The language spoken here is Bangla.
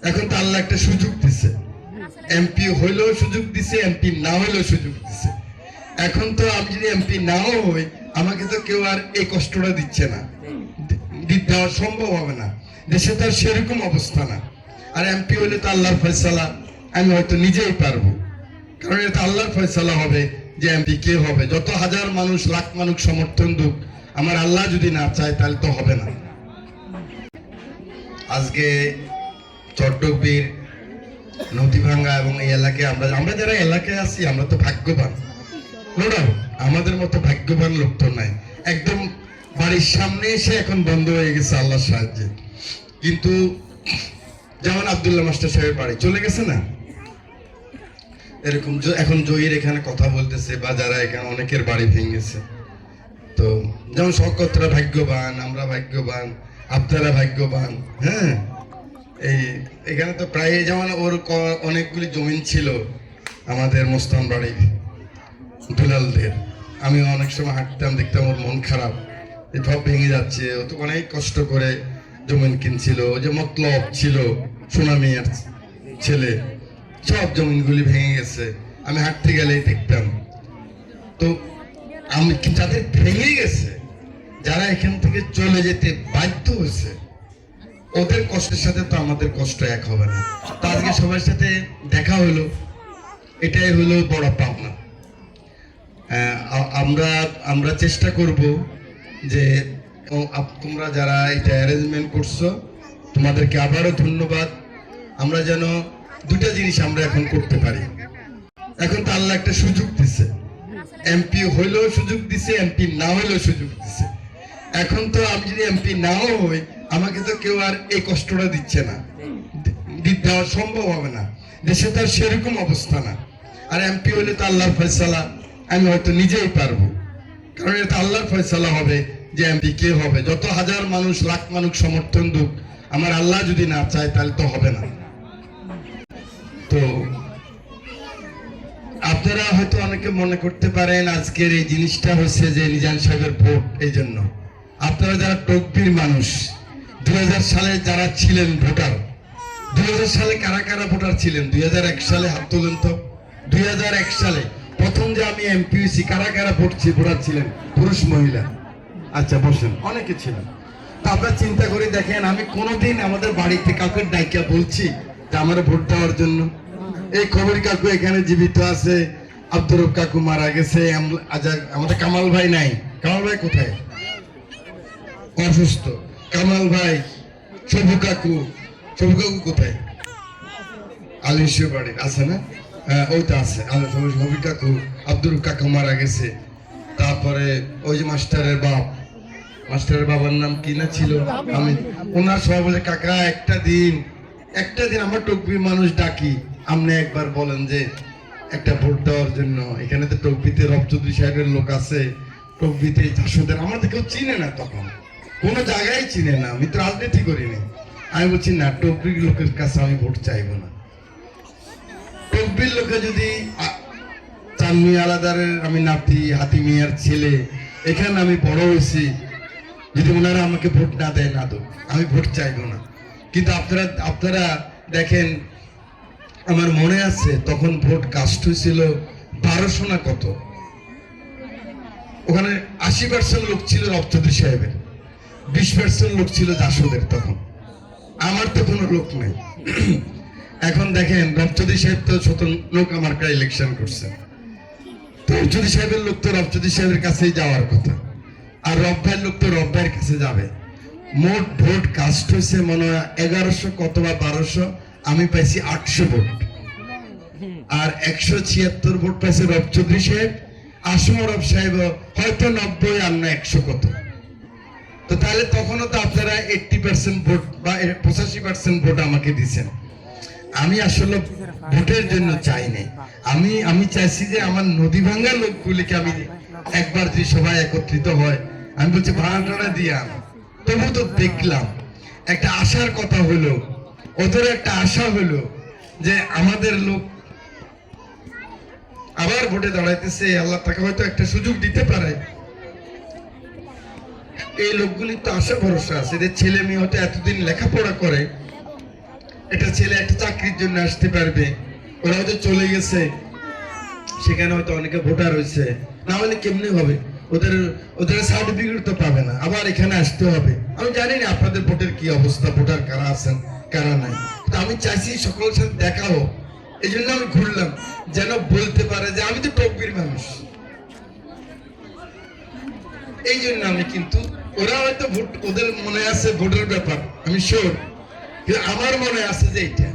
এখন তো আল্লাহ একটা সুযোগ দিছে, এমপি হইলেও সুযোগ দিছে, এমপি না হইলেও সুযোগ দিছে। এখন তো আমি যদি এমপি নাও হই, আমাকে তো কেউ আর এই কষ্টটা দিচ্ছে না, দেওয়া সম্ভব হবে না। দেশে তো আর সেরকম অবস্থা না। আর এমপি হইলে তো আল্লাহর ফয়সালা, আমি হয়তো নিজেই পারবো, কারণ এটা আল্লাহর ফয়সালা হবে যে এমপি কে হবে। যত হাজার মানুষ লাখ মানুষ সমর্থন দুক, আমার আল্লাহ যদি না চায় তাহলে তো হবে না। আজকে চট্টগ্রামের নদীভাঙ্গা এবং এই এলাকায় আমরা যারা এলাকায় আছি আমরা তো ভাগ্যবান, আমাদের মতো ভাগ্যবান লোক তো নাই। একদম বাড়ির সামনে এসে এখন বন্ধ হয়ে গেছে আল্লাহর সাহায্যে। কিন্তু যেমন আব্দুল্লাহ মাস্টার সাহেবের বাড়ি চলে গেছে না, এরকম এখন জহির এখানে কথা বলতেছে, বা যারা এখানে অনেকের বাড়ি ভেঙে গেছে। তো যেমন শওকতরা ভাগ্যবান, আমরা ভাগ্যবান, আপনারা ভাগ্যবান। হ্যাঁ, এখানে তো প্রায় যেমন ওর অনেকগুলি জমিন ছিল আমাদের মোস্তান বাড়ির দুলালদের। আমি অনেক সময় হাঁটতাম, দেখতাম ওর মন খারাপ, সব ভেঙে যাচ্ছে। ও তো অনেক কষ্ট করে জমিন কিনছিল, ও যে মতলব ছিল সুনামিয়ার ছেলে, সব জমিনগুলি ভেঙে গেছে। আমি হাঁটতে গেলে দেখতাম। তো আমি যাদের ভেঙে গেছে, যারা এখান থেকে চলে যেতে বাধ্য হয়েছে, ওদের কষ্টের সাথে তো আমাদের কষ্ট এক হবে না। তো আজকে সবার সাথে দেখা হলো, এটাই হলো বড় পাওনা। আমরা চেষ্টা করব যে তোমরা যারা এটা অ্যারেঞ্জমেন্ট করছো, তোমাদেরকে আবারও ধন্যবাদ। আমরা যেন দুটা জিনিস আমরা এখন করতে পারি। এখন তো আল্লাহ একটা সুযোগ দিছে, এমপি হইলেও সুযোগ দিছে, এমপি না হইলেও সুযোগ দিছে। এখন তো আমি যদি এমপি নাও হই, আমাকে তো কেউ আর এই কষ্টটা দিচ্ছে না, দেওয়া সম্ভব হবে না। দেশে তো আর সেরকম অবস্থা না। আর এমপি হইলে তো আল্লাহর ফয়সালা, আমি হয়তো নিজেই পারবো, কারণ এটা আল্লাহর ফয়সালা হবে যে এমপি কে হবে। যত হাজার মানুষ লাখ মানুষ সমর্থন দুক, আমার আল্লাহ যদি না চায় তাহলে তো হবে না। তো আপনারা হয়তো অনেকে মনে করতে পারেন আজকের এই জিনিসটা হচ্ছে যে নিজাম সাহেবের ভোট, এই জন্য। আপনারা যারা টকবীর মানুষ, 2000 সালে যারা ছিলেন ভোটার, 2000 সালে কারা কারা ভোটার ছিলেন? 2001 সালে হাত তোলেন তো। 2001 সালে প্রথম যে আমি এমপি হয়েছি, কারা কারা ভোটার ছিলেন? পুরুষ মহিলা? আচ্ছা বসেন, অনেকে ছিলেন। তা আপনারা চিন্তা করে দেখেন, আমি কোনোদিন আমাদের বাড়িতে কাউকে ডাইকা বলছি যে আমার ভোট দেওয়ার জন্য? এই খবর কাকু এখানে জীবিত আছে, আব্দুর রব কাকু মারা গেছে, আমাদের কামাল ভাই নাই। কামাল ভাই কোথায়? অসুস্থ। কামাল ভাই, সবু কাকু কোথায়? আলিশের বাড়ির আছে না? ওইটা আছে সবু কাকু। আব্দুর কাকু মারা গেছে। তারপরে ওই যে মাস্টারের বাবার নাম কি না ছিল, আমি ওনার সবাই বলে কাকা একটা দিন আমরা টকবি মানুষ ডাকি, আপনি একবার বলেন যে একটা ভোট দেওয়ার জন্য। এখানে তো টকবিতে রব চৌধুরী সাহেবের লোক আছে, টকবিতে জাসদের, আমাদের কেউ চিনে না, তখন কোনো জায়গায় চিনে না। আমি তো রাজনীতি করিনি। আমি বলছি না, টকবির লোকের কাছে আমি ভোট চাইবো না। টকবির লোকে যদি চানমি আলাদারের আমি নাতি, হাতি মিয়ার ছেলে, এখানে আমি বড় হয়েছি, যদি ওনারা আমাকে ভোট না দেয় না দো, আমি ভোট চাইবো না। কিন্তু আপনারা দেখেন, আমার মনে আছে তখন ভোট কাস্ট হয়েছিল 1200 না কত। ওখানে 80% লোক ছিল রব চৌধুরী সাহেবের, 20% লোক ছিল জাসদের। তখন আমার তো কোনো লোক নেই। এখন দেখেন, রব চৌধুরী সাহেব তো লোক আমার কাছে ইলেকশন করছে, তো রব চৌধুরী সাহেবের লোক তো রব চৌধুরী সাহেবের কাছেই যাওয়ার কথা, আর রব ভাইয়ের লোক তো রব ভাইয়ের কাছে যাবে। মোট ভোট কাস্ট হয়েছে মনে হয় 1100 কত বা 1200, আমি পাইছি 800 ভোট। আর 176 ভোট পাইছে রব চৌধুরী সাহেব, আসম রব সাহেব হয়তো 90 আর না 100 কত। তো তাহলে তখনও তো আপনারা 80% ভোট বা 85% ভোট আমাকে দিচ্ছেন। আমি আসলে ভোটের জন্য চাই নাই, আমি চাইছি যে আমার নদী ভাঙ্গা লোকগুলিকে আমি একবার যদি সবাই একত্রিত হয়, আমি বলছি ভাড়াটা দিয়ে আনো। তবু তো দেখলাম একটা আশার কথা হলো, ওদের একটা আশা হলো যে আমাদের লোক আবার ভোটে দাঁড়াইতেছে, আল্লাহ তাকে হয়তো একটা সুযোগ দিতে পারে। এই লোকগুলির তো আশা ভরসা আছে, এদের ছেলে মেয়ে হয়তো এতদিন লেখাপড়া করে, একটা ছেলে একটা চাকরির জন্য আসতে পারবে, ওরা হয়তো চলে গেছে, সেখানে হয়তো অনেকে ভোটার হয়েছে, না হলে কেমনে হবে? ওদের ওদের সার্টিফিকেট তো পাবে না, আবার এখানে আসতে হবে। আমি জানি না আপনাদের ভোটের কি অবস্থা, ভোটার কারা আছেন কারা নাই, তো আমি চাইছি সকলের সাথে দেখা হোক। এই জন্য আমি ঘুরলাম, যেন বলতে পারে যে আমি তো টকবির মানুষ। এই জন্য আমি, কিন্তু ওরা হয়তো ভোট, ওদের মনে আছে ভোটের ব্যাপার, আমি শিওর, কিন্তু আমার মনে আছে যে এইটা